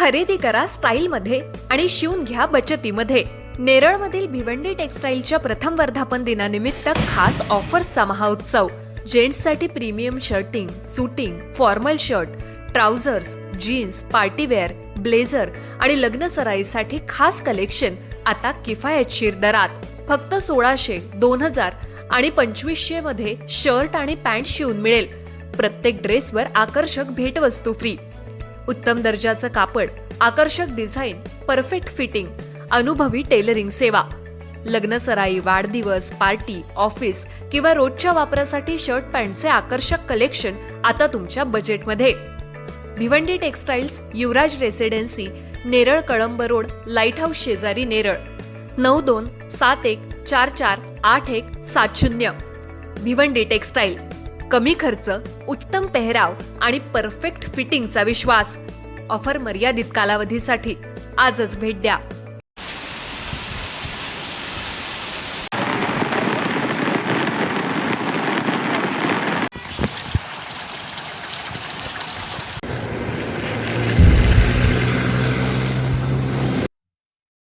खरेदी करा स्टाईलमध्ये आणि शिवून घ्या बचतीमध्ये। नेरळमधील भिवंडी टेक्सटाईलच्या प्रथम वर्धापन दिनानिमित्त खास ऑफर्सचा महाउत्सव। जेंट्ससाठी premium shirting, suiting, formal shirt, trousers, jeans, partywear, blazer आणि लग्न सराईसाठी खास कलेक्शन आता किफायतशीर दरात। फक्त 1600, 2000 आणि 2500 मध्ये शर्ट आणि पॅन्ट शिवून मिळेल। प्रत्येक ड्रेसवर आकर्षक भेटवस्तू फ्री। उत्तम दर्जाचं कापड, आकर्षक डिझाईन, परफेक्ट फिटिंग, अनुभवी टेलरिंग सेवा। लग्न सराई, वाढदिवस, पार्टी, ऑफिस किंवा रोजच्या वापरासाठी शर्ट पॅन्टचे आकर्षक कलेक्शन आता तुमच्या बजेटमध्ये। Bhiwandi textiles, Yuvraj residency, Neral Kalamb road, light house शेजारी, नेरळ। 9271448170। भिवंडी टेक्सटाईल, कमी खर्च, उत्तम पेहराव आणि परफेक्ट फिटिंगचा विश्वास। ऑफर मर्यादित कालावधीसाठी, आजच भेट द्या।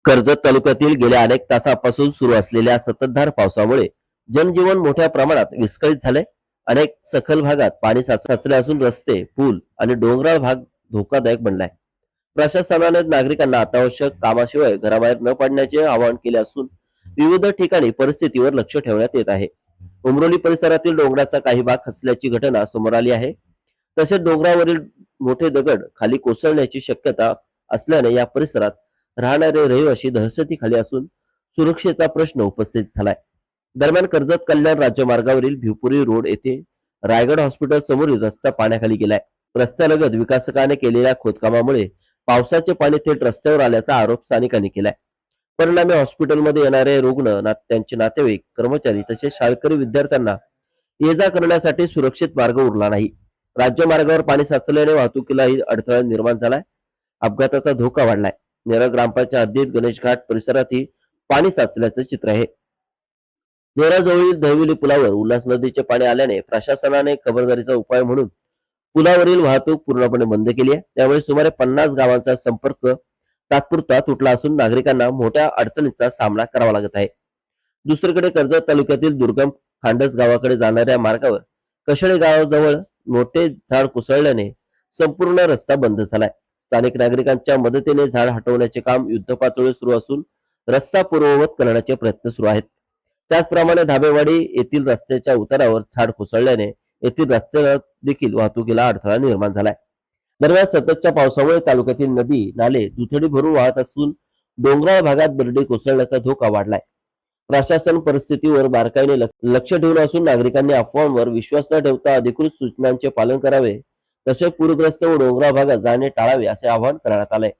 कर्जत तालुक्यातील गेल्या अनेक तासापासून सुरू असलेल्या संततधार पावसामुळे जनजीवन मोठ्या प्रमाणात विस्कळीत झाले। अनेक सखल भागात पाणी साचले असून रस्ते, पूल आणि डोंगराळ भाग धोकादायक बनलाय। प्रशासनाने नागरिकांना अत्यावश्यक कामाशिवाय घराबाहेर न पडण्याचे आवाहन केले असून विविध ठिकाणी परिस्थितीवर लक्ष ठेवण्यात येत आहे। उमरोली परिसरातील डोंगराचा काही भाग खचल्याची घटना समोर आली आहे। तसेच डोंगरावरील मोठे दगड खाली कोसळण्याची शक्यता असल्याने या परिसरात राहणारे रहिवासी दहशतीखाली असून सुरक्षेचा प्रश्न उपस्थित झालाय। दरम्यान कर्जत कल्याण राज्यमार्गावरील भिवपुरी रोड येथे रायगड हॉस्पिटल समोरील रस्ता पाण्याखाली गेलाय। रस्त्यालगत विकासकाने केलेल्या खोदकामामुळे पावसाचे पाणी थेट रस्त्यावर आल्याचा आरोप स्थानिकांनी केलाय। परिणामी हॉस्पिटलमध्ये येणारे रुग्ण, त्यांचे नातेवाईक, कर्मचारी तसेच शाळकरी विद्यार्थ्यांना ये-जा करण्यासाठी सुरक्षित मार्ग उरला नाही। राज्यमार्गावर पाणी साचल्याने वाहतुकीलाही अडथळा निर्माण झालाय। अपघाताचा धोका वाढलाय। नेरळ ग्रामपंचायत हद्दीत गणेश घाट परिसरातही पाणी साचल्याचं चित्र आहे। नेरळजवळील दहिवली पुलावर उल्हास नदीचे पाणी आल्याने प्रशासनाने खबरदारीचा उपाय म्हणून पुलावरील वाहतूक पूर्णपणे बंद केली आहे। त्यामुळे सुमारे 50 गावांचा संपर्क तात्पुरता तुटला असून नागरिकांना मोठ्या अडचणींचा सामना करावा लागत आहे। दुसरीकडे कर्जत तालुक्यातील दुर्गम खांडस गावाकडे जाणाऱ्या मार्गावर कशळे गावाजवळ मोठे झाड कोसळल्याने संपूर्ण रस्ता बंद झालाय। स्थानिक नागरिकांच्या मदतीने झाड हटवण्याचे काम युद्धपातळीवर सुरू असून रस्ता पूर्ववत करण्याचे प्रयत्न सुरू आहेत। त्याचप्रमाणे धाबेवाडी येथील रस्त्याच्या उतारावर झाड कोसळल्याने येथील रस्त्याला देखील वाहतुकीला अडथळा निर्माण झालाय। दरम्यान सततच्या पावसामुळे तालुक्यातील नदी, नाले दुथडी भरून वाहत असून डोंगराळ भागात दरडी कोसळण्याचा धोका वाढलाय। प्रशासन परिस्थितीवर बारकाईने लक्ष ठेवून असून नागरिकांनी अफवांवर विश्वास न ठेवता अधिकृत सूचनांचे पालन करावे, तसेच पूरग्रस्त व डोंगराळ भागात जाणे टाळावे असे आवाहन करण्यात आले।